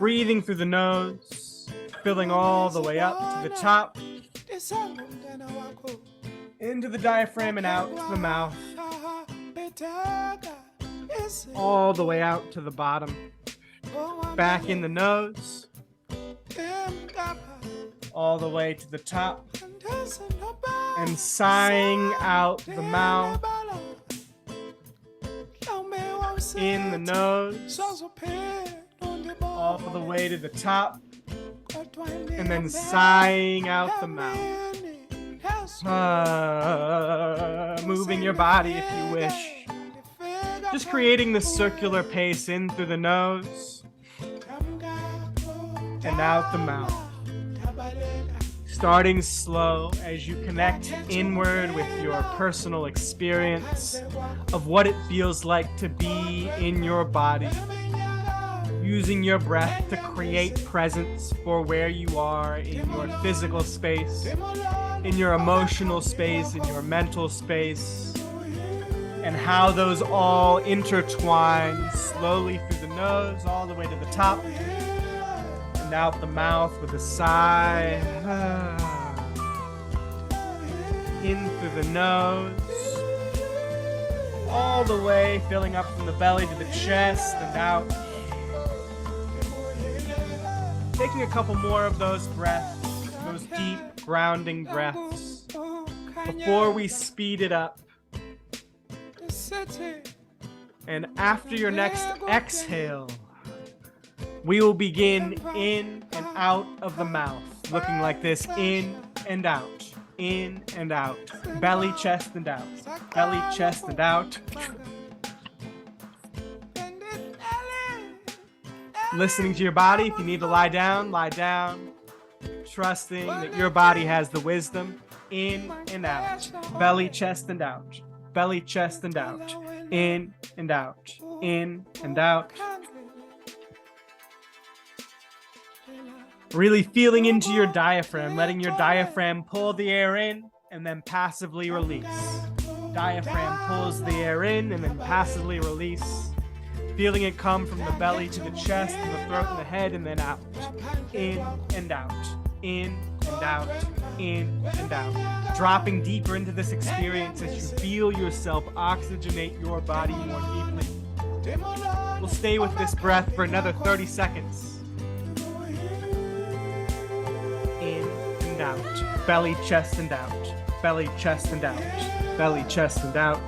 Breathing through the nose, filling all the way up to the top, into the diaphragm and out to the mouth, all the way out to the bottom, back in the nose, all the way to the top, and sighing out the mouth, in the nose, all the way to the top, and then sighing out the mouth. Moving your body if you wish. Just creating the circular pace in through the nose and out the mouth. Starting slow as you connect inward with your personal experience of what it feels like to be in your body. Using your breath to create presence for where you are in your physical space, in your emotional space, in your mental space, and how those all intertwine slowly through the nose all the way to the top and out the mouth with a sigh. In through the nose, all the way filling up from the belly to the chest and out. Taking a couple more of those breaths, those deep grounding breaths, before we speed it up. And after your next exhale, we will begin in and out of the mouth, looking like this: in and out, in and out, belly, chest, and out, belly, chest, and out. Listening to your body. If you need to lie down, lie down. Trusting that your body has the wisdom. In and out. Belly, chest, and out. Belly, chest, and out. In and out. In and out. Really feeling into your diaphragm, letting your diaphragm pull the air in and then passively release. Diaphragm pulls the air in and then passively release. Feeling it come from the belly to the chest and the throat and the head and then out. In and out. In and out. In and out. Dropping deeper into this experience as you feel yourself oxygenate your body more deeply. We'll stay with this breath for another 30 seconds. In and out. Belly, chest, and out. Belly, chest, and out. Belly, chest, and out.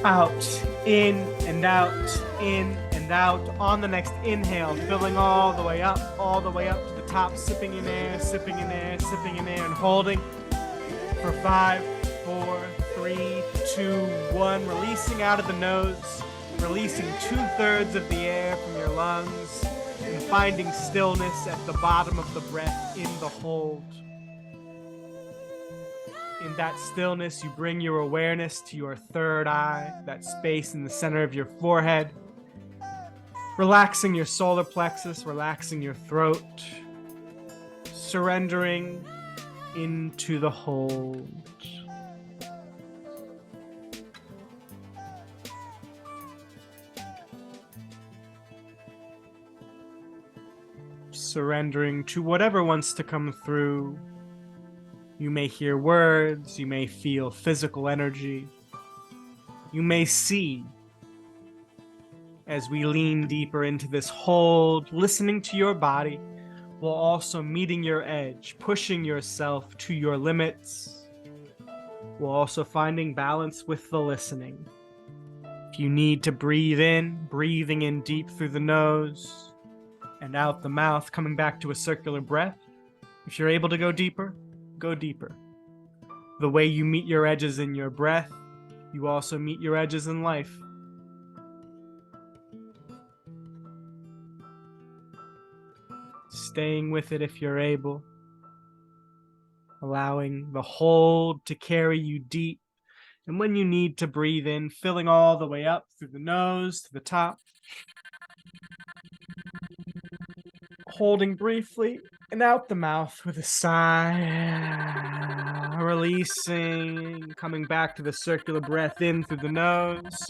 Out, in and out, in and out. On the next inhale, filling all the way up to the top, sipping in air, sipping in air, sipping in air, and holding for 5, 4, 3, 2, 1. Releasing out of the nose, releasing 2/3 of the air from your lungs, and finding stillness at the bottom of the breath in the hold. In that stillness, you bring your awareness to your third eye, that space in the center of your forehead, relaxing your solar plexus, relaxing your throat, surrendering into the hold. Surrendering to whatever wants to come through. You may hear words, you may feel physical energy, you may see as we lean deeper into this hold, listening to your body, while also meeting your edge, pushing yourself to your limits, while also finding balance with the listening. If you need to breathe in, breathing in deep through the nose and out the mouth, coming back to a circular breath. If you're able to go deeper, go deeper. The way you meet your edges in your breath, you also meet your edges in life. Staying with it if you're able. Allowing the hold to carry you deep. And when you need to breathe in, filling all the way up through the nose to the top. Holding briefly, and out the mouth with a sigh. Releasing, coming back to the circular breath in through the nose.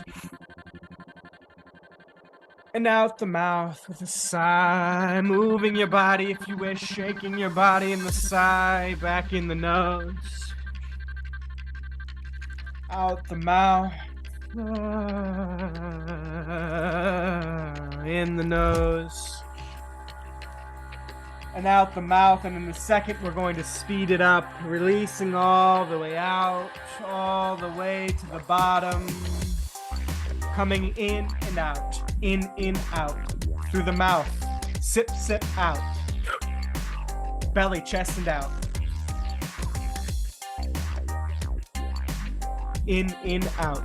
And out the mouth with a sigh. Moving your body if you wish, shaking your body in the sigh, back in the nose. Out the mouth. In the nose. And out the mouth, and in the second we're going to speed it up, releasing all the way out, all the way to the bottom, coming in and out, in, out, through the mouth, sip, sip, out, belly, chest, and out, in, out,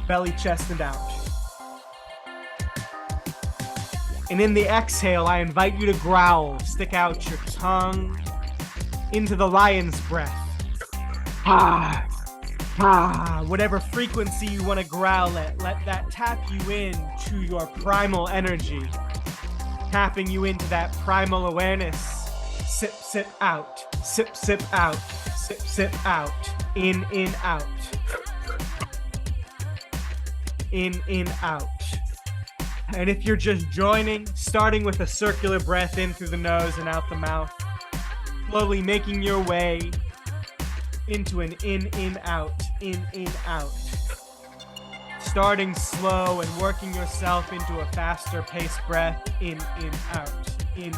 belly, chest, and out. And in the exhale, I invite you to growl. Stick out your tongue into the lion's breath. Ah, ah. Whatever frequency you want to growl at, let that tap you into your primal energy. Tapping you into that primal awareness. Sip, sip, out. Sip, sip, out. Sip, sip, out. In, out. In, out. And if you're just joining, starting with a circular breath in through the nose and out the mouth, slowly making your way into an in, out, in, out. Starting slow and working yourself into a faster paced breath, in, out, in,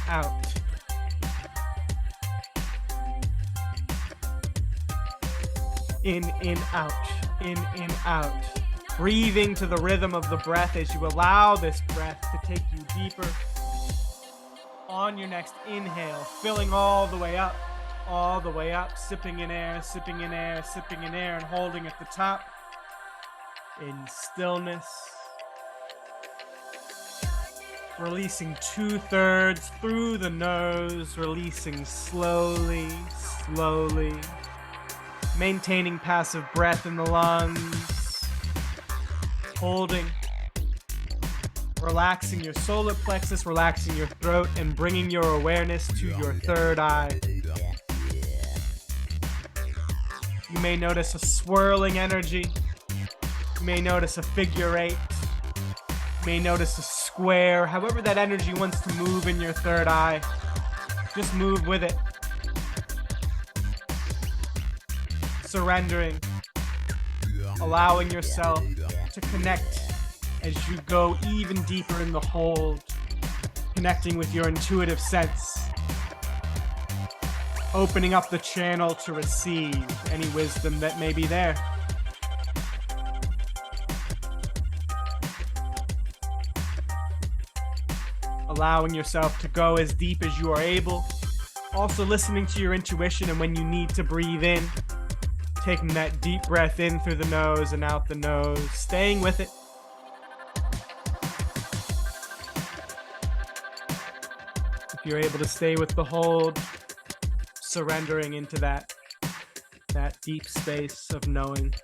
out. In, out, in, out. Breathing to the rhythm of the breath as you allow this breath to take you deeper. On your next inhale, filling all the way up, sipping in air, sipping in air, sipping in air, and holding at the top in stillness. Releasing 2/3 through the nose, releasing slowly, slowly. Maintaining passive breath in the lungs. Holding, relaxing your solar plexus, relaxing your throat, and bringing your awareness to your third eye. You may notice a swirling energy. You may notice a figure 8. You may notice a square. However that energy wants to move in your third eye, just move with it. Surrendering, allowing yourself to connect as you go even deeper in the hold, connecting with your intuitive sense, opening up the channel to receive any wisdom that may be there. Allowing yourself to go as deep as you are able, also listening to your intuition and when you need to breathe in. Taking that deep breath in through the nose and out the nose, staying with it. If you're able to stay with the hold, surrendering into that deep space of knowing.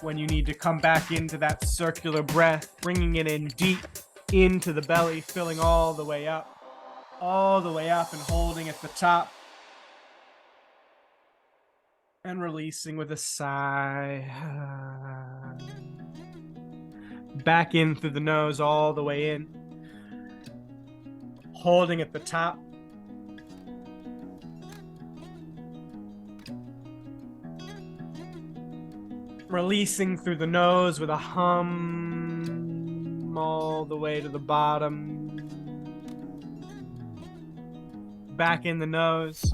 When you need to come back into that circular breath, bringing it in deep into the belly, filling all the way up, and holding at the top. And releasing with a sigh. Back in through the nose, all the way in. Holding at the top. Releasing through the nose with a hum all the way to the bottom. Back in the nose.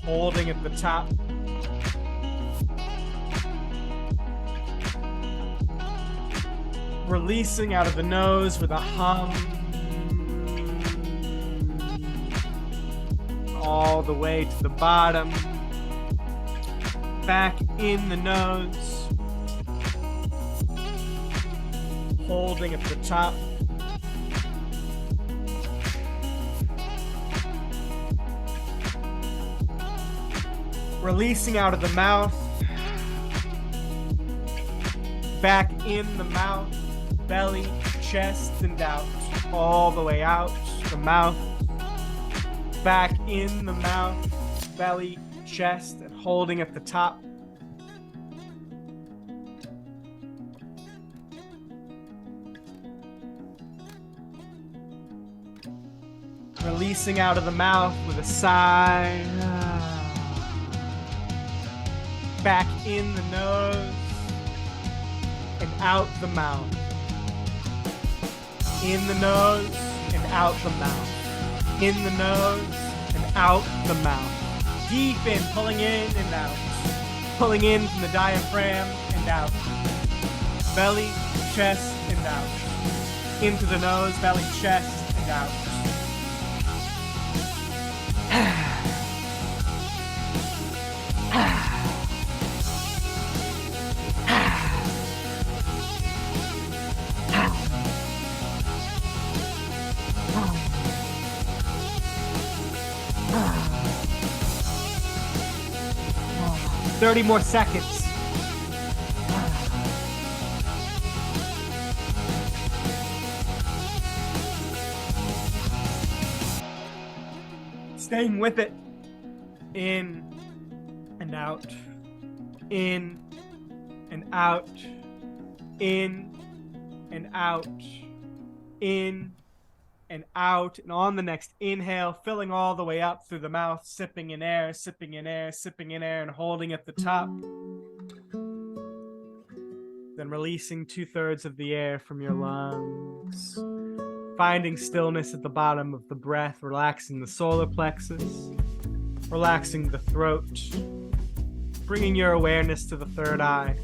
Holding at the top. Releasing out of the nose with a hum. All the way to the bottom. Back in the nose. Holding at the top. Releasing out of the mouth. Back in the mouth, belly, chest, and out. All the way out the mouth. Back in the mouth, belly, chest, and holding at the top. Releasing out of the mouth with a sigh. Back in the nose and out the mouth. In the nose and out the mouth. In the nose and out the mouth. Deep in, pulling in and out. Pulling in from the diaphragm and out. Belly, chest, and out. Into the nose, belly, chest, and out. 30 more seconds. Staying with it. In and out. In and out. In and out. In and out. And on the next inhale, filling all the way up through the mouth, sipping in air, sipping in air, sipping in air, and holding at the top. Then releasing 2/3 of the air from your lungs. Finding stillness at the bottom of the breath, relaxing the solar plexus, relaxing the throat, bringing your awareness to the third eye,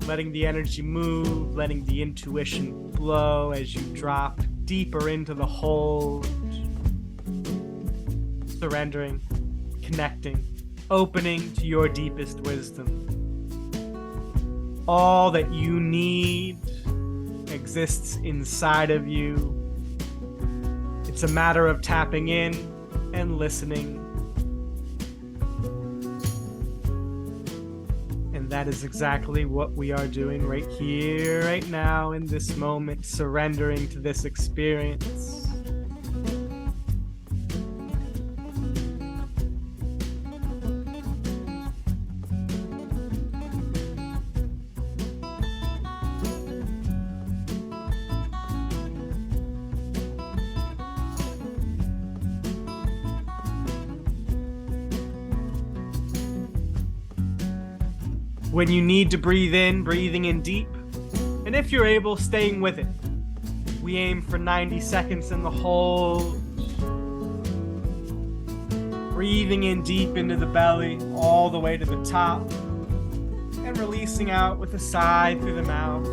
letting the energy move, letting the intuition flow as you drop deeper into the hold, surrendering, connecting, opening to your deepest wisdom. All that you need exists inside of you. It's a matter of tapping in and listening. And that is exactly what we are doing right here, right now, in this moment, surrendering to this experience. When you need to breathe in, breathing in deep. And if you're able, staying with it. We aim for 90 seconds in the hold. Breathing in deep into the belly, all the way to the top. And releasing out with a sigh through the mouth.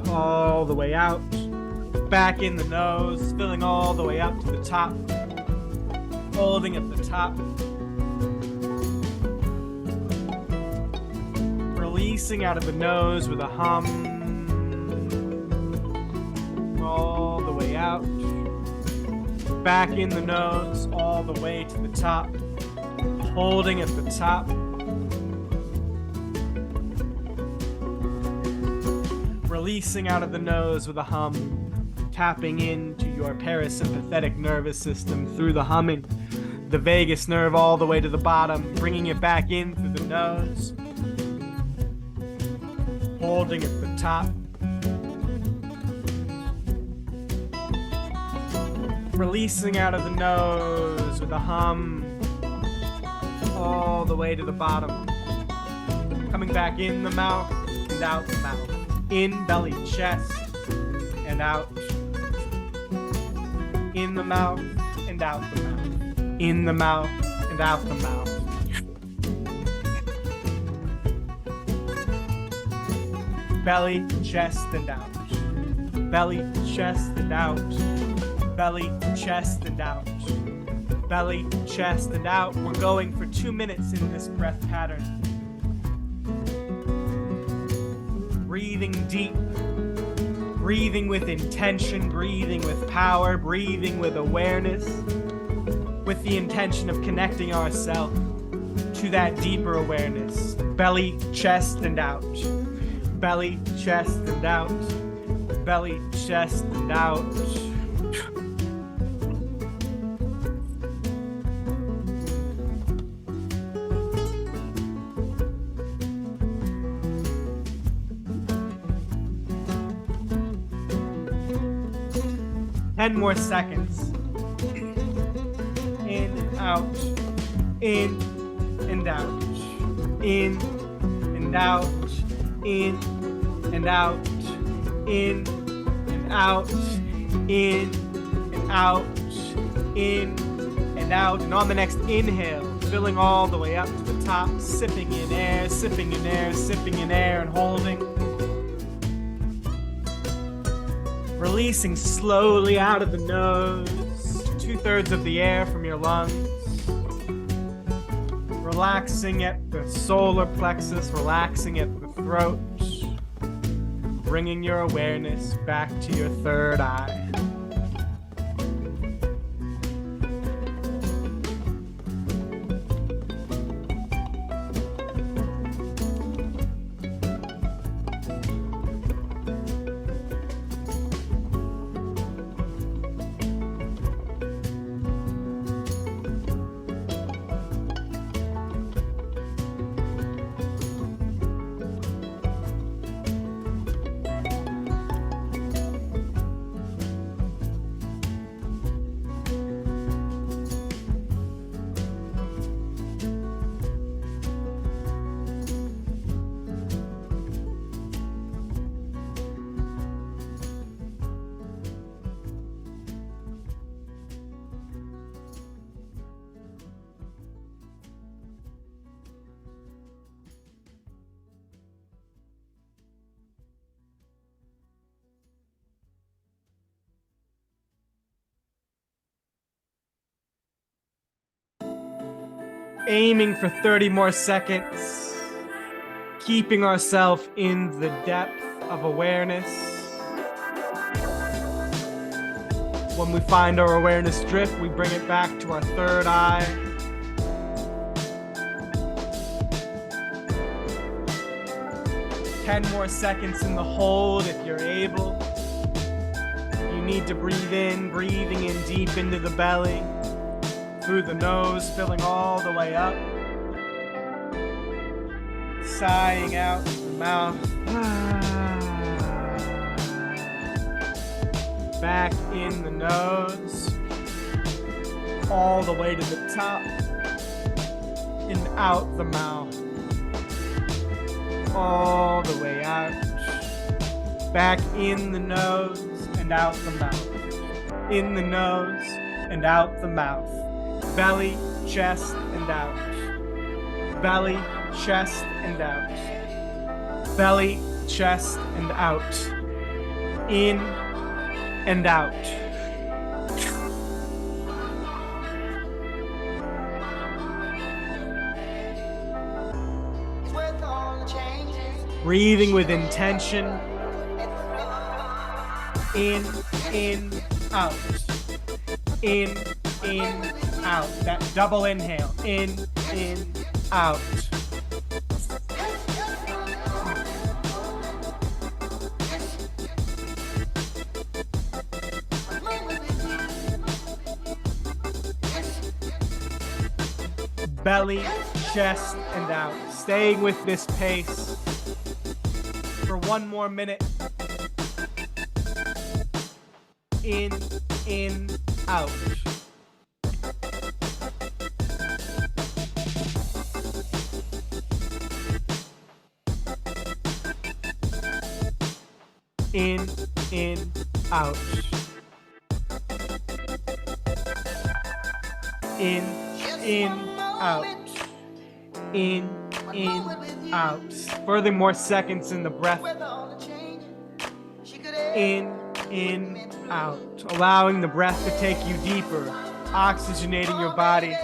All the way out. Back in the nose, filling all the way up to the top. Holding at the top. Releasing out of the nose with a hum. All the way out. Back in the nose, all the way to the top. Holding at the top. Releasing out of the nose with a hum. Tapping into your parasympathetic nervous system through the humming. The vagus nerve all the way to the bottom. Bringing it back in through the nose. Holding at the top. Releasing out of the nose with a hum. All the way to the bottom. Coming back in the mouth and out the mouth. In belly, chest, and out. In the mouth and out the mouth. In the mouth and out the mouth. Belly, chest, and out. Belly, chest, and out. Belly, chest, and out. Belly, chest, and out. We're going for 2 minutes in this breath pattern. Breathing deep. Breathing with intention. Breathing with power. Breathing with awareness. With the intention of connecting ourselves to that deeper awareness. Belly, chest, and out. Belly, chest, and out. Belly, chest, and out. Ten more seconds. In, out. In, and out. In, and out. In, and out. In, and out. In, and out. In, and out. And on the next inhale, filling all the way up to the top, sipping in air, sipping in air, sipping in air, and holding. Releasing slowly out of the nose, 2/3 of the air from your lungs. Relaxing at the solar plexus, relaxing at the throat. Bringing your awareness back to your third eye. Aiming for 30 more seconds, keeping ourselves in the depth of awareness. When we find our awareness drift, we bring it back to our third eye. Ten more seconds in the hold if you're able. You need to breathe in, breathing in deep into the belly. Through the nose, filling all the way up. Sighing out the mouth. Back in the nose. All the way to the top. And out the mouth. All the way out. Back in the nose and out the mouth. In the nose and out the mouth. Belly, chest, and out. Belly, chest, and out. Belly, chest, and out. In and out. Breathing with intention. In, out. In, out. That double inhale. In, out. Belly, chest, and out. Staying with this pace for one more minute. In, out. In, out. In, out. In, out. Further seconds in the breath. In, out. Allowing the breath to take you deeper. Oxygenating your body.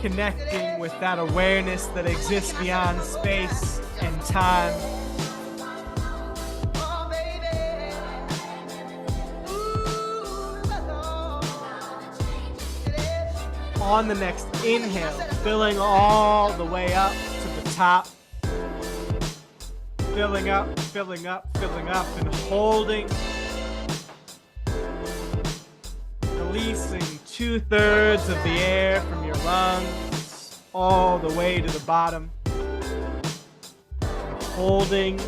Connecting with that awareness that exists beyond space and time. On the next inhale, filling all the way up to the top. Filling up, filling up, filling up, and holding. Releasing 2/3 of the air from your lungs all the way to the bottom. And holding.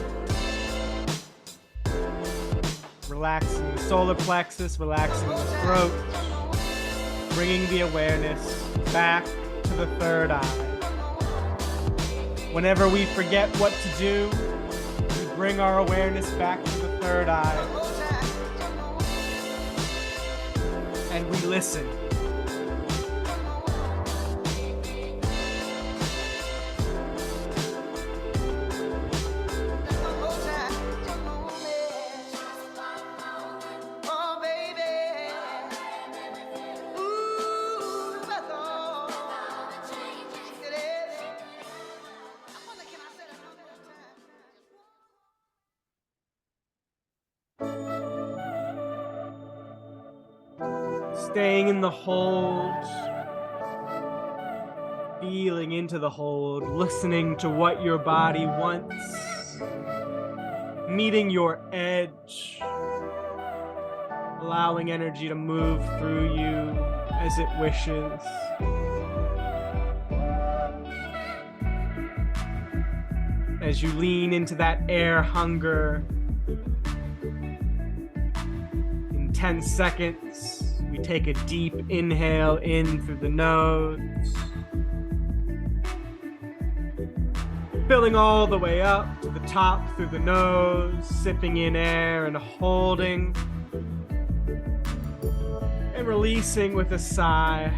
Relaxing the solar plexus, relaxing the throat. Bringing the awareness back to the third eye. Whenever we forget what to do, we bring our awareness back to the third eye. And we listen. Staying in the hold, feeling into the hold, listening to what your body wants, meeting your edge, allowing energy to move through you as it wishes. As you lean into that air hunger, in 10 seconds, we take a deep inhale in through the nose, filling all the way up to the top through the nose, sipping in air and holding, and releasing with a sigh.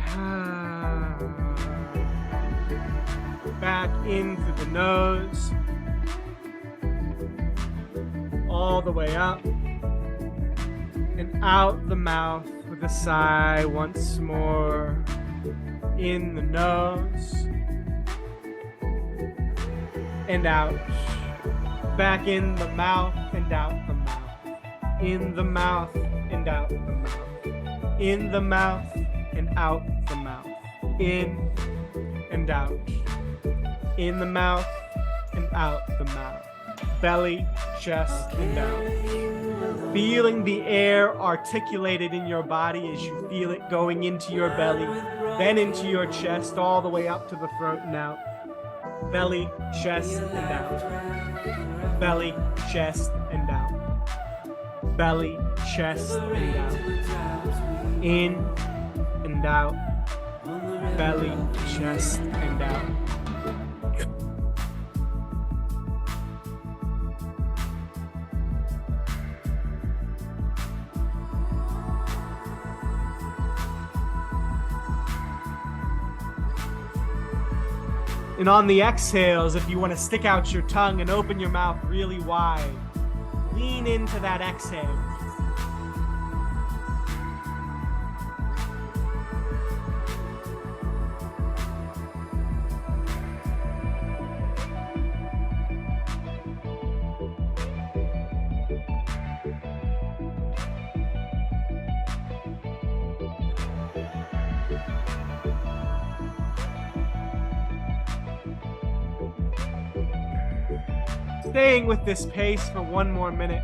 Back in through the nose, all the way up, and out the mouth with a sigh once more. In the nose and out. Back in the mouth and out the mouth. In the mouth and out the mouth. In the mouth and out the mouth. In and out. In the mouth and out the mouth. Belly, chest, and out. Feeling the air articulated in your body as you feel it going into your belly, then into your chest, all the way up to the throat and out. Belly, chest, and out. Belly, chest, and out. Belly, chest, and out. In and out. Belly, chest, and out. And on the exhales, if you want to stick out your tongue and open your mouth really wide, lean into that exhale. Staying with this pace for one more minute,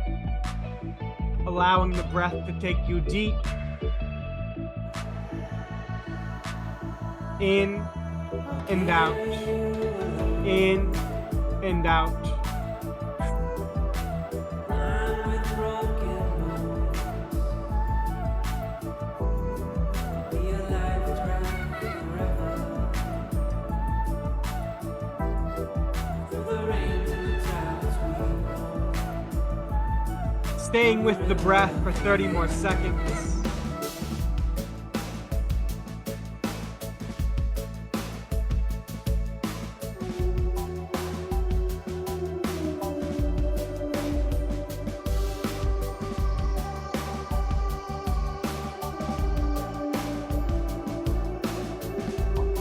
allowing the breath to take you deep in and out, in and out. Staying with the breath for 30 more seconds.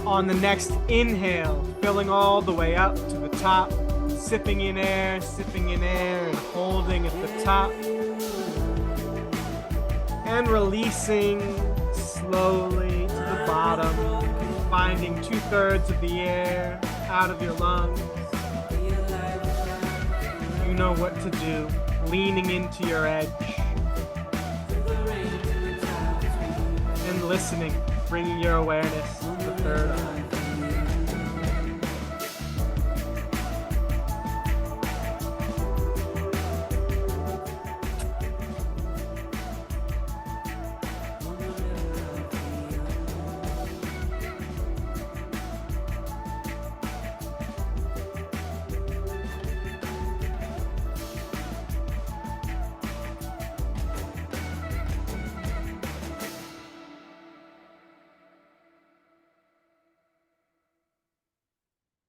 On the next inhale, filling all the way up to the top, sipping in air, and holding at the top. And releasing slowly to the bottom. finding 2/3 of the air out of your lungs. You know what to do, leaning into your edge and listening, bringing your awareness to the third eye.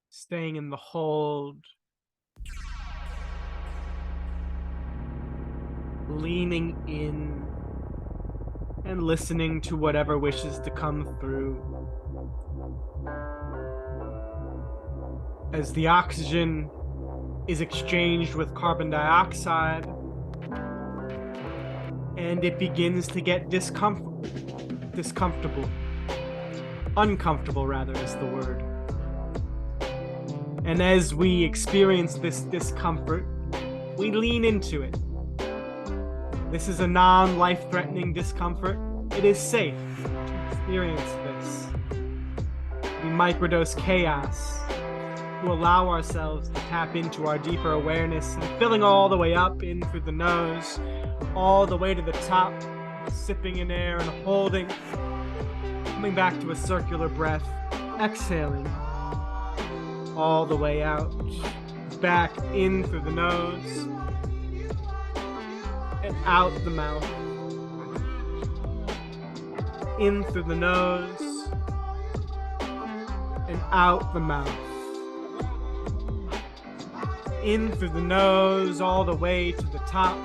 Staying in the hold, leaning in and listening to whatever wishes to come through. As the oxygen is exchanged with carbon dioxide, and it begins to get uncomfortable rather is the word. And as we experience this discomfort, we lean into it. This is a non-life-threatening discomfort. It is safe to experience this. We microdose chaos to allow ourselves to tap into our deeper awareness and filling all the way up in through the nose, all the way to the top, sipping in air and holding, coming back to a circular breath, exhaling all the way out, back in through the nose, and out the mouth. In through the nose, and out the mouth. In through the nose, all the way to the top,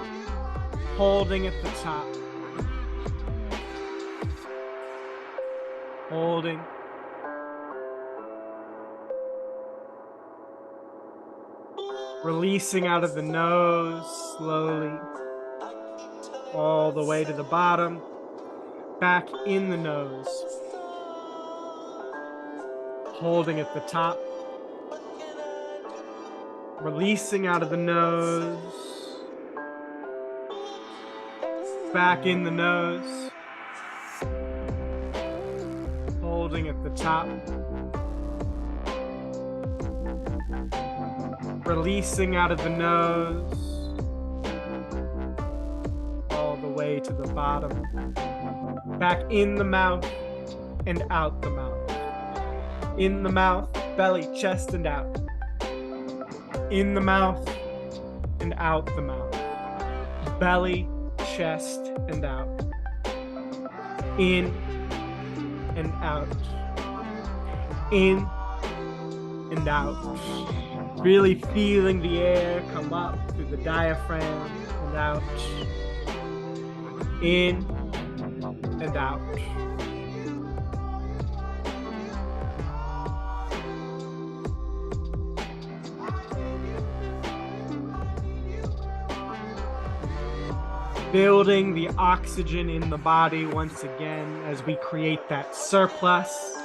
holding at the top. Holding. Releasing out of the nose slowly, all the way to the bottom, back in the nose, holding at the top, releasing out of the nose, back in the nose, holding at the top, releasing out of the nose, all the way to the bottom, back in the mouth and out the mouth. In the mouth, belly, chest, and out. In the mouth and out the mouth. Belly, chest, and out. In and out. In and out. Really feeling the air come up through the diaphragm and out. In and out. Building the oxygen in the body once again as we create that surplus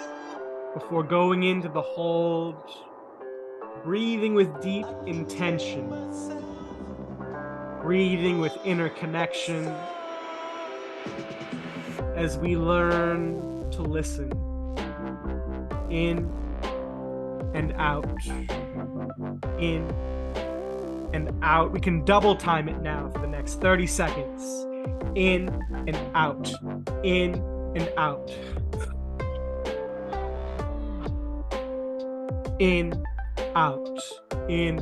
before going into the hold. Breathing with deep intentions. Breathing with inner connection as we learn to listen. In and out. In and out. We can double time it now for the next 30 seconds. In and out. In and out. In, out, in,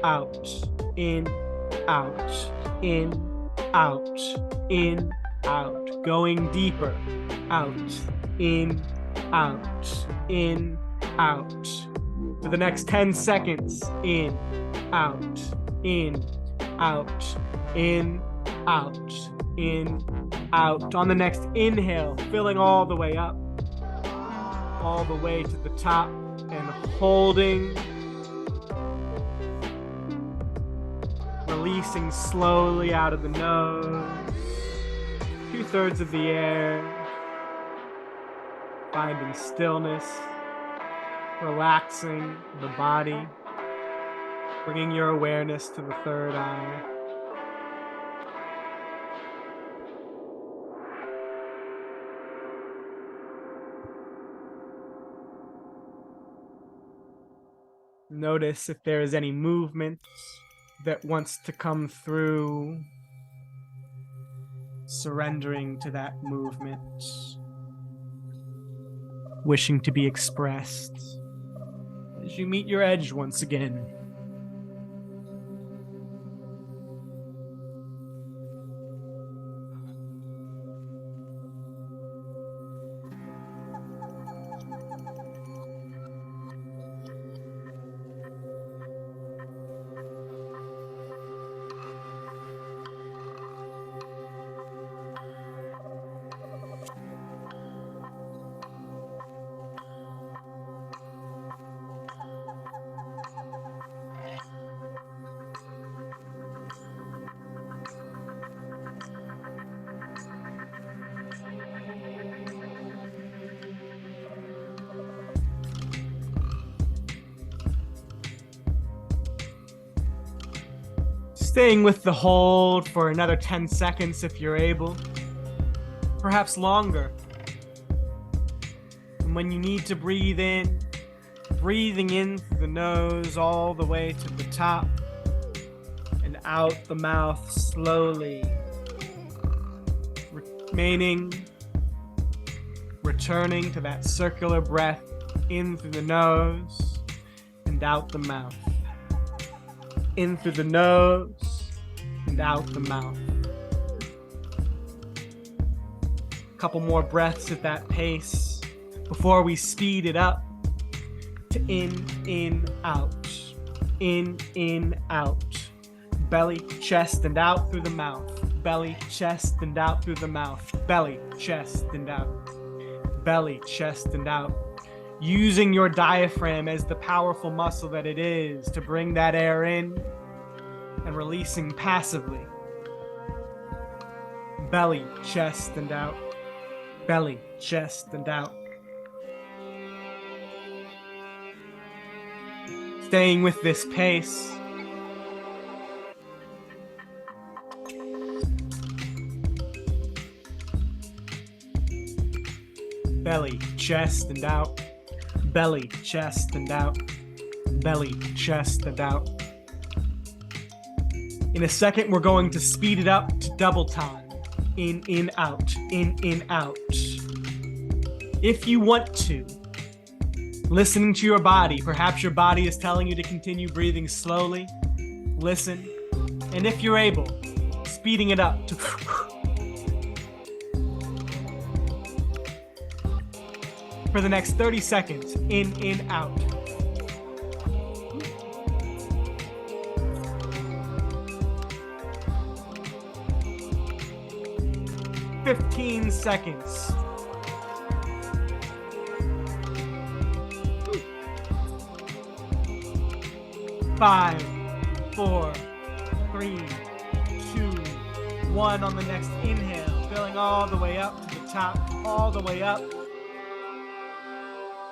out, in, out, in, out, in, out. Going deeper. Out, in, out, in, out. For the next 10 seconds. In, out, in, out, in, out, in, out. On the next inhale, filling all the way up, all the way to the top, and holding, releasing slowly out of the nose, 2/3 of the air, finding stillness, relaxing the body, bringing your awareness to the third eye. Notice if there is any movement that wants to come through, surrendering to that movement, wishing to be expressed as you meet your edge once again. Staying with the hold for another 10 seconds if you're able, perhaps longer. And when you need to breathe in, breathing in through the nose all the way to the top and out the mouth slowly. Returning to that circular breath in through the nose and out the mouth. In through the nose and out the mouth. A couple more breaths at that pace before we speed it up to in, out. In, out. Belly, chest, and out through the mouth. Belly, chest, and out through the mouth. Belly, chest, and out. Belly, chest, and out. Using your diaphragm as the powerful muscle that it is to bring that air in and releasing passively. Belly, chest, and out. Belly, chest, and out. Staying with this pace. Belly, chest, and out. Belly, chest, and out. Belly, chest, and out. In a second, we're going to speed it up to double time. In, out. In, out. If you want to, listening to your body, perhaps your body is telling you to continue breathing slowly. Listen. And if you're able, speeding it up to for the next 30 seconds. In, out. $15 seconds. Five, four, three, two, one. On the next inhale, filling all the way up to the top, all the way up.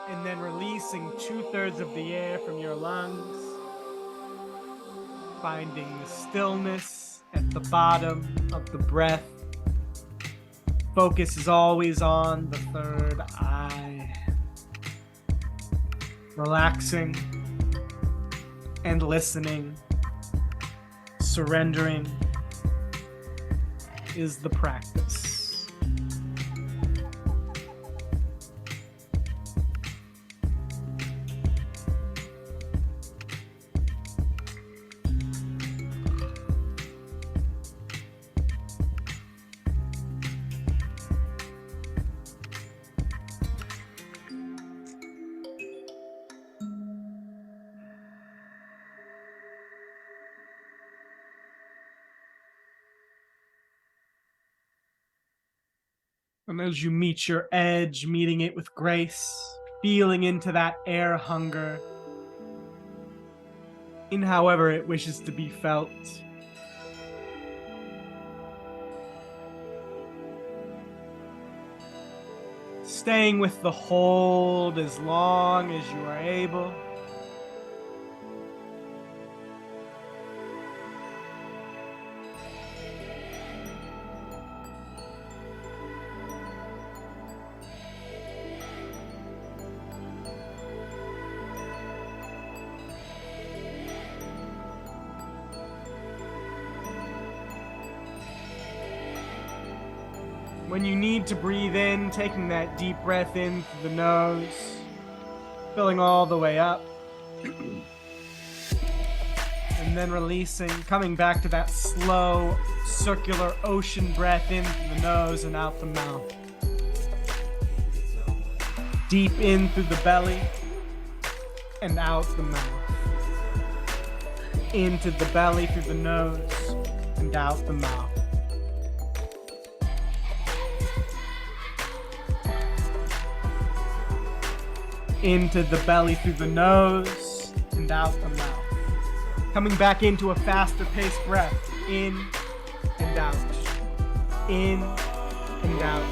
And then releasing 2/3 of the air from your lungs. Finding the stillness at the bottom of the breath. Focus is always on the third eye. Relaxing and listening. Surrendering is the practice. And as you meet your edge, meeting it with grace, feeling into that air hunger in however it wishes to be felt. Staying with the hold as long as you are able. When you need to breathe in, taking that deep breath in through the nose, filling all the way up, and then releasing, coming back to that slow, circular ocean breath in through the nose and out the mouth. Deep in through the belly and out the mouth. Into the belly through the nose and out the mouth. Into the belly through the nose and out the mouth. Coming back into a faster paced breath. In and out. In and out.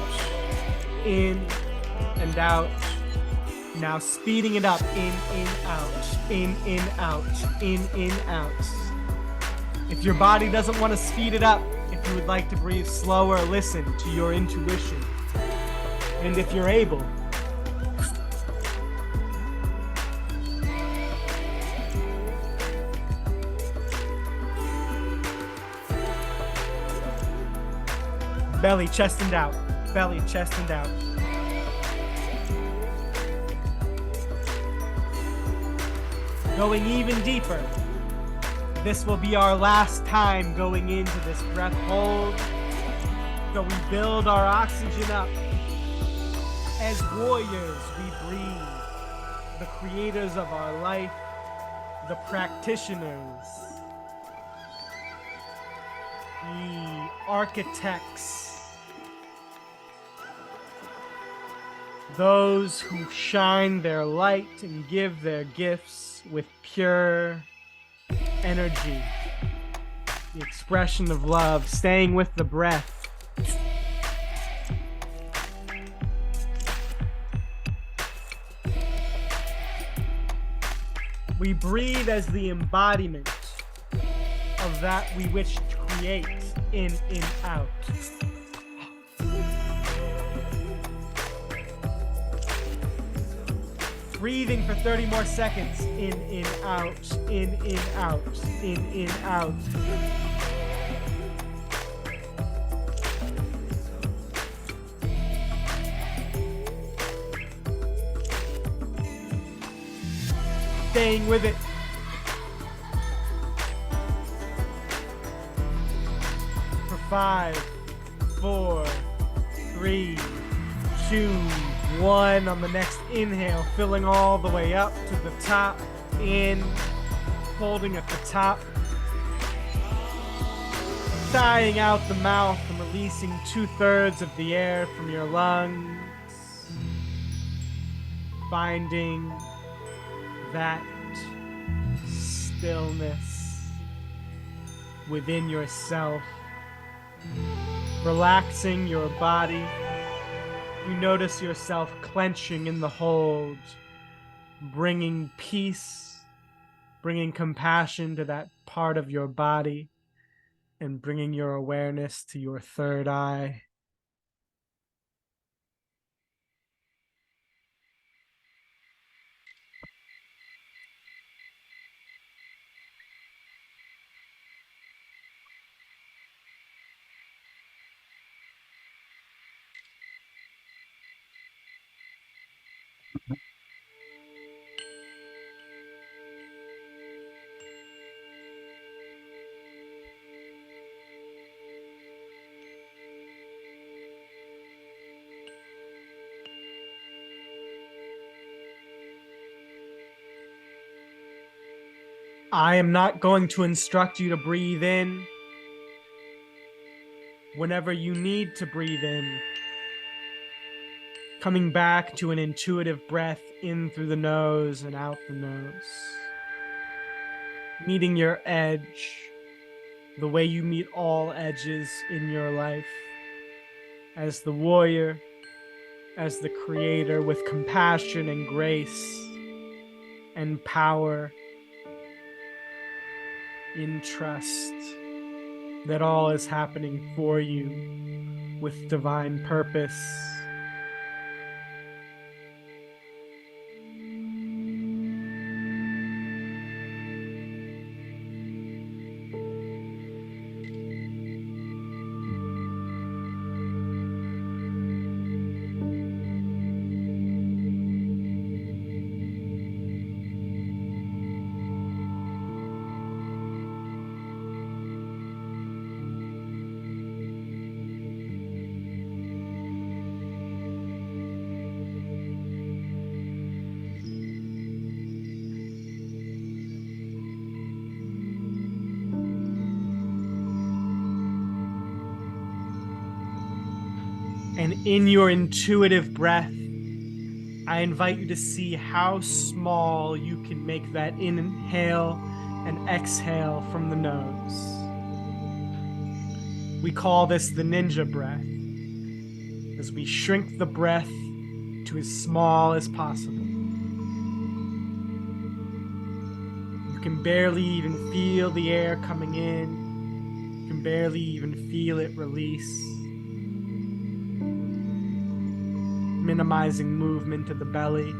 In and out. Now speeding it up. In, out. In, out. In, out. If your body doesn't want to speed it up, if you would like to breathe slower, listen to your intuition. And if you're able, belly, chest, and out. Belly, chest, and out. Going even deeper. This will be our last time going into this breath hold. So we build our oxygen up. As warriors, we breathe. The creators of our life. The practitioners. The architects. Those who shine their light and give their gifts with pure energy. The expression of love, staying with the breath. We breathe as the embodiment of that we wish to create. In, out. Breathing for 30 more seconds. In, out. In, out. In, out. Staying with it. For 5, 4, 3, 2, 1. On the next inhale, filling all the way up to the top. In, holding at the top. Sighing out the mouth and releasing 2/3 of the air from your lungs. Finding that stillness within yourself. Relaxing your body. You notice yourself clenching in the hold, bringing peace, bringing compassion to that part of your body, and bringing your awareness to your third eye. I am not going to instruct you to breathe in. Whenever you need to breathe in, coming back to an intuitive breath in through the nose and out the nose. Meeting your edge, the way you meet all edges in your life. As the warrior, as the creator with compassion and grace and power, in trust that all is happening for you with divine purpose. And in your intuitive breath, I invite you to see how small you can make that inhale and exhale from the nose. We call this the ninja breath, as we shrink the breath to as small as possible. You can barely even feel the air coming in. You can barely even feel it release. Minimizing movement of the belly.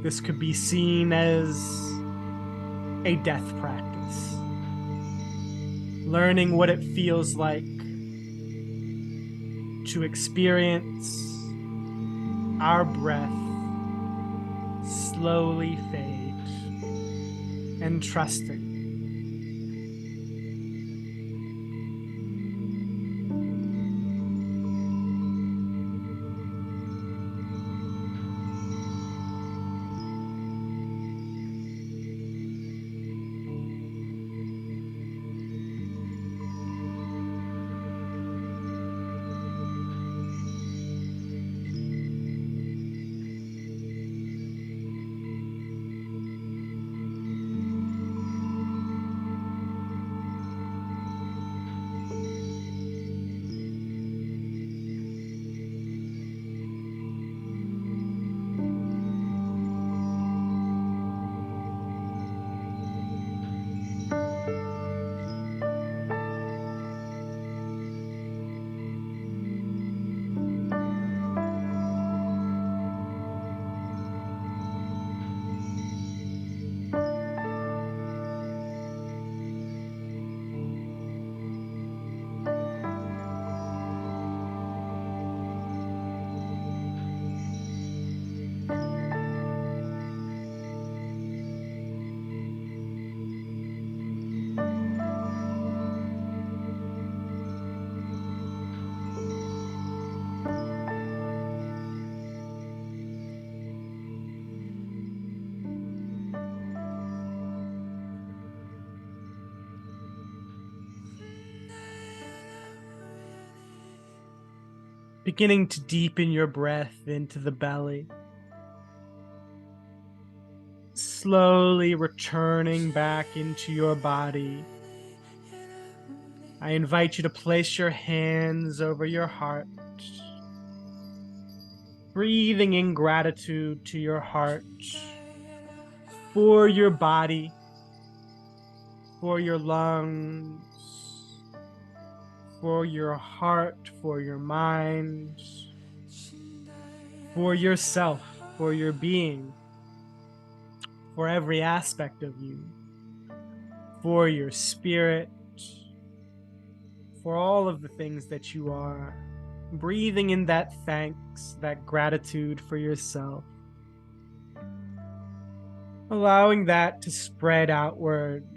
This could be seen as a death practice. Learning what it feels like to experience our breath slowly fade, and trusting beginning to deepen your breath into the belly. Slowly returning back into your body. I invite you to place your hands over your heart, breathing in gratitude to your heart, for your body, for your lungs, for your heart, for your mind, for yourself, for your being, for every aspect of you, for your spirit, for all of the things that you are. Breathing in that thanks, that gratitude for yourself. Allowing that to spread outward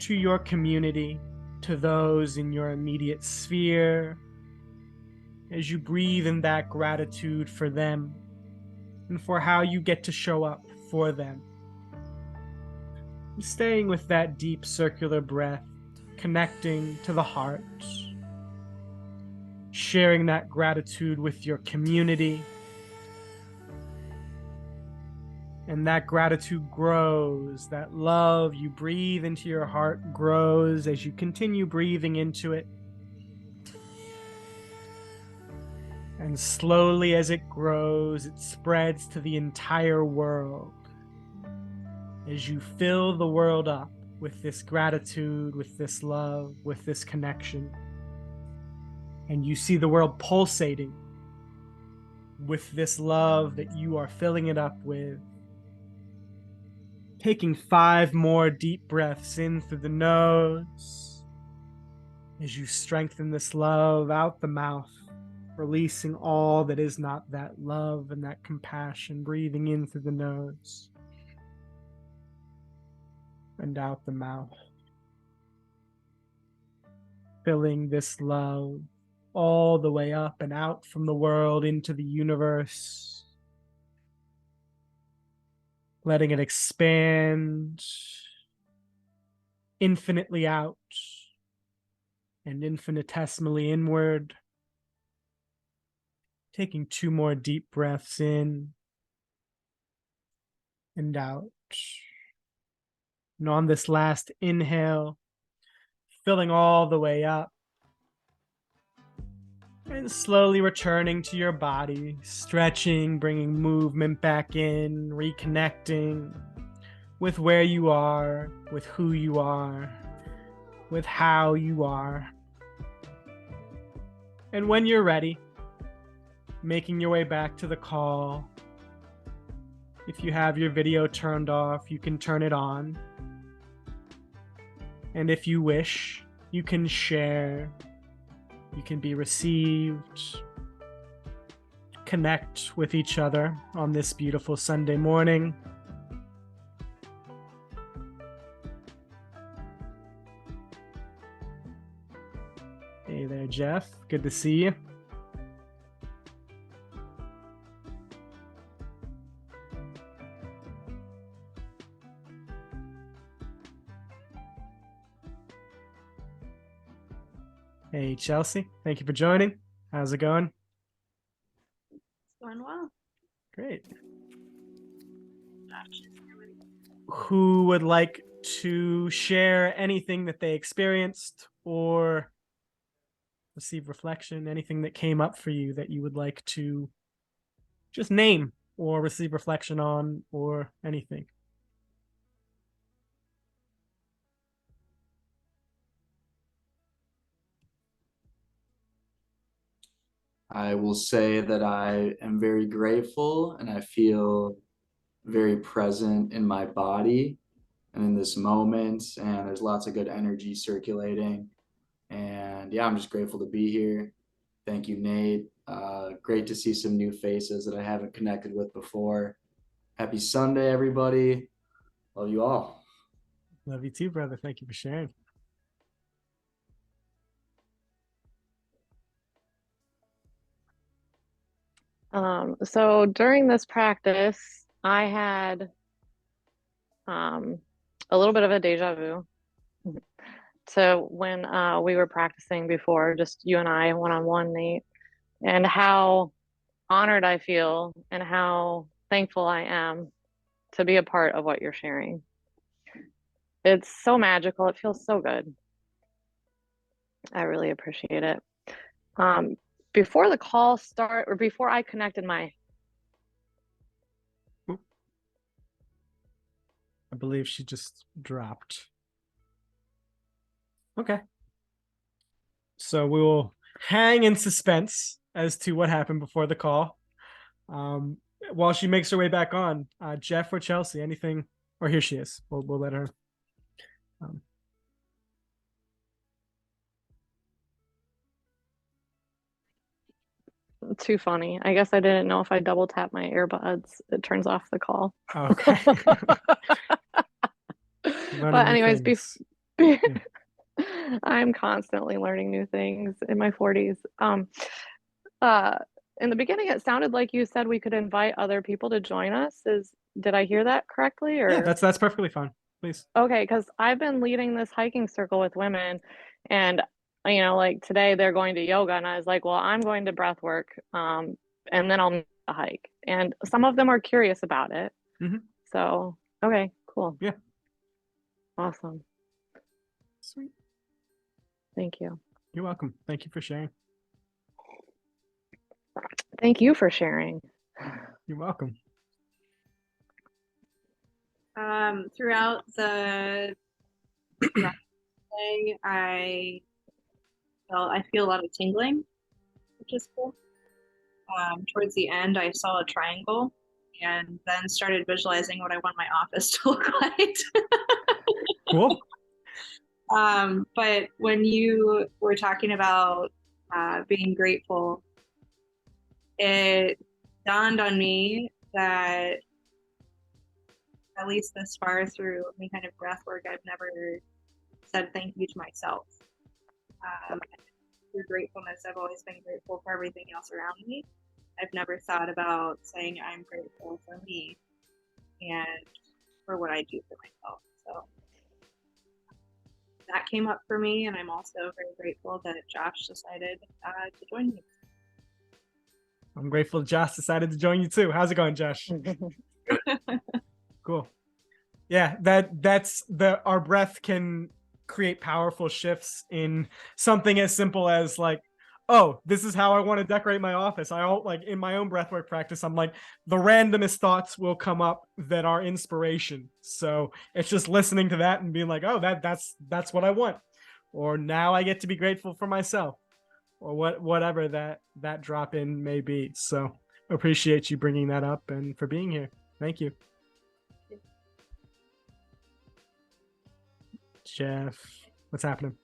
to your community, to those in your immediate sphere, as you breathe in that gratitude for them and for how you get to show up for them. Staying with that deep circular breath, connecting to the heart, sharing that gratitude with your community, And that gratitude grows. That love you breathe into your heart grows as you continue breathing into it. And slowly as it grows, it spreads to the entire world. As you fill the world up with this gratitude, with this love, with this connection. And you see the world pulsating with this love that you are filling it up with. Taking 5 more deep breaths in through the nose as you strengthen this love out the mouth, releasing all that is not that love and that compassion, breathing in through the nose and out the mouth, filling this love all the way up and out from the world into the universe, letting it expand infinitely out and infinitesimally inward. Taking 2 more deep breaths in and out. And on this last inhale, filling all the way up and slowly returning to your body, stretching, bringing movement back in, reconnecting with where you are, with who you are, with how you are. And when you're ready, making your way back to the call. If you have your video turned off, you can turn it on. And if you wish, you can share. You can be received. Connect with each other on this beautiful Sunday morning. Hey there, Jeff. Good to see you. Hey, Chelsea. Thank you for joining. How's it going? It's going well. Great. Who would like to share anything that they experienced or receive reflection, anything that came up for you that you would like to just name or receive reflection on or anything? I will say that I am very grateful and I feel very present in my body and in this moment. And there's lots of good energy circulating. And yeah, I'm just grateful to be here. Thank you, Nate. Great to see some new faces that I haven't connected with before. Happy Sunday, everybody. Love you all. Love you too, brother. Thank you for sharing. So during this practice, I had a little bit of a deja vu to when we were practicing before, just you and I one-on-one, Nate, and how honored I feel and how thankful I am to be a part of what you're sharing. It's so magical. It feels so good. I really appreciate it. Before the call start or before I connected my I believe she just dropped. Okay. So we will hang in suspense as to what happened before the call. While she makes her way back on, Jeff or Chelsea, anything? Or here she is. We'll let her. Too funny. I guess I didn't know if I double tap my earbuds, it turns off the call. Okay. But anyways, yeah. I'm constantly learning new things in my 40s. In the beginning, it sounded like you said we could invite other people to join us. Did I hear that correctly? Or yeah, that's perfectly fine. Please. Okay, because I've been leading this hiking circle with women, and like today they're going to yoga, and I was like, well, I'm going to breath work, and then I'll hike. And some of them are curious about it. Mm-hmm. So, okay, cool. Yeah. Awesome. Sweet. Thank you. You're welcome. Thank you for sharing. Thank you for sharing. You're welcome. Throughout the day, I feel a lot of tingling, which is cool. Towards the end, I saw a triangle and then started visualizing what I want my office to look like. Cool. But when you were talking about being grateful, it dawned on me that at least this far through any kind of breath work, I've never said thank you to myself. Through gratefulness, I've always been grateful for everything else around me. I've never thought about saying I'm grateful for me and for what I do for myself. So that came up for me, and I'm also very grateful that Josh decided to join me. I'm grateful Josh decided to join you too. How's it going, Josh? Cool. Yeah, that's our breath can create powerful shifts in something as simple as like, oh, this is how I want to decorate my office. I don't like in my own breathwork practice, I'm like, the randomest thoughts will come up that are inspiration. So it's just listening to that and being like, oh, that's what I want. Or now I get to be grateful for myself, or whatever that drop in may be. So appreciate you bringing that up and for being here. Thank you. Jeff, what's happening?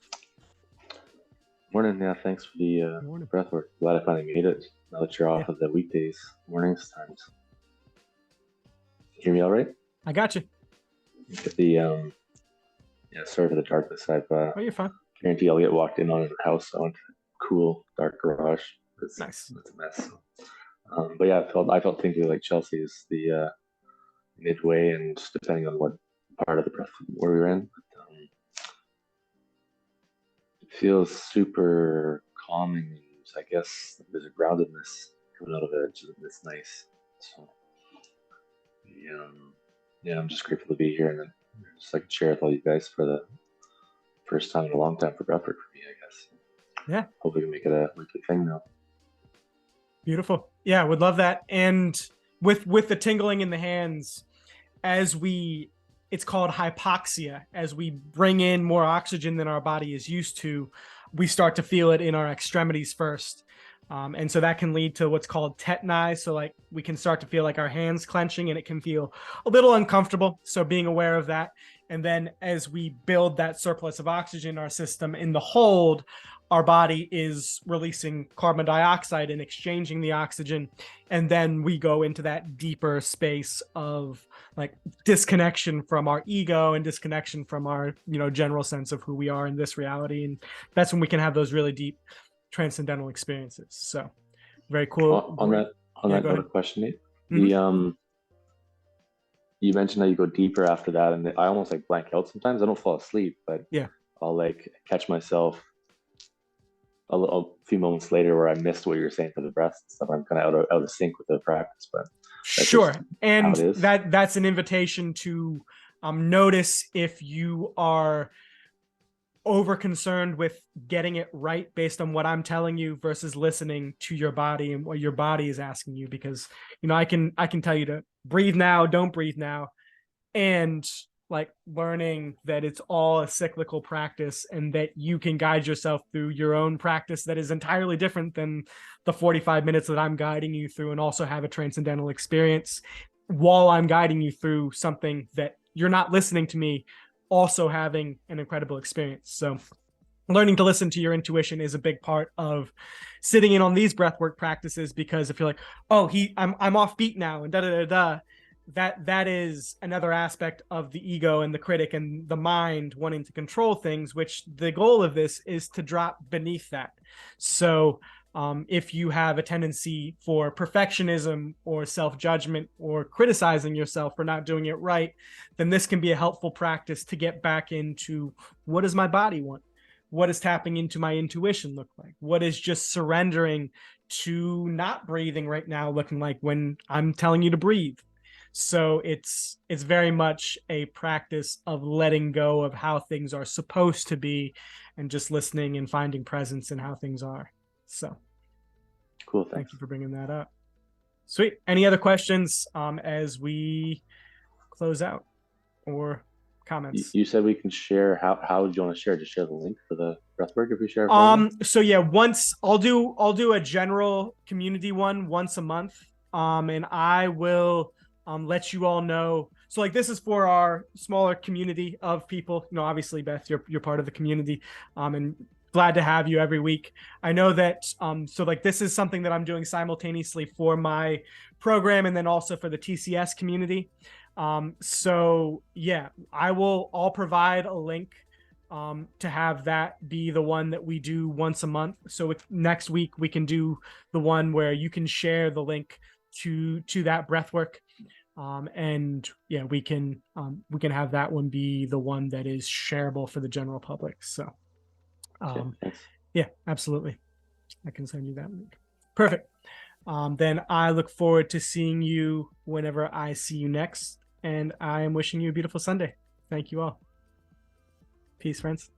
Morning. Yeah, thanks for the breath work. Glad I finally made it. Now that you're off of the weekdays, mornings times. Hear me all right? I got you. Get the sorry for the darkness. I've Oh, you're fine. guarantee I'll get walked in on in the house. I want a cool, dark garage. It's Nice. It's a mess. But yeah, I felt thinking like Chelsea is the midway, and just depending on what part of the breath where we were in. It feels super calming, and I guess there's a groundedness coming out of it, it's nice. So I'm just grateful to be here, and just like share with all you guys for the first time in a long time for breathwork for me, I guess. Yeah. Hope we can make it a weekly thing now. Beautiful. Yeah, would love that. And with the tingling in the hands, it's called hypoxia. As we bring in more oxygen than our body is used to, we start to feel it in our extremities first. And so that can lead to what's called tetani. So like we can start to feel like our hands clenching, and it can feel a little uncomfortable. So being aware of that. And then as we build that surplus of oxygen in our system in the hold, our body is releasing carbon dioxide and exchanging the oxygen. And then we go into that deeper space of like disconnection from our ego and disconnection from our, general sense of who we are in this reality. And that's when we can have those really deep transcendental experiences. So very cool. On that note of question, Nate, you mentioned that you go deeper after that, and I almost like blank out sometimes. I don't fall asleep, but yeah, I'll like catch myself a few moments later where I missed what you were saying for the breath and stuff. I'm kind of out of sync with the practice, but sure. And that's an invitation to notice if you are over concerned with getting it right based on what I'm telling you versus listening to your body and what your body is asking you. Because, I can tell you to breathe now, don't breathe now. And like learning that it's all a cyclical practice and that you can guide yourself through your own practice that is entirely different than the 45 minutes that I'm guiding you through, and also have a transcendental experience while I'm guiding you through something that you're not listening to me, also having an incredible experience. So learning to listen to your intuition is a big part of sitting in on these breathwork practices, because if you're like, oh, I'm off beat now and da-da-da-da, that is another aspect of the ego and the critic and the mind wanting to control things, which the goal of this is to drop beneath that. So if you have a tendency for perfectionism or self-judgment or criticizing yourself for not doing it right, then this can be a helpful practice to get back into, what does my body want? What is tapping into my intuition look like? What is just surrendering to not breathing right now looking like when I'm telling you to breathe? So it's very much a practice of letting go of how things are supposed to be and just listening and finding presence in how things are. So Cool. thank Thanks. you for bringing that up. Sweet. Any other questions as we close out, or comments? You said we can share. How would you want to share? Just share the link for the breathwork if we share. It So yeah, once I'll do a general community one once a month. And I will let you all know. So like this is for our smaller community of people. You know, obviously, Beth, you're part of the community. And glad to have you every week. I know that so like this is something that I'm doing simultaneously for my program and then also for the TCS community. So yeah, I'll provide a link to have that be the one that we do once a month. So next week we can do the one where you can share the link to that breathwork. And yeah, we can have that one be the one that is shareable for the general public. So thanks. yeah, absolutely. I can send you that link. Perfect. Then I look forward to seeing you whenever I see you next. And I am wishing you a beautiful Sunday. Thank you all. Peace, friends.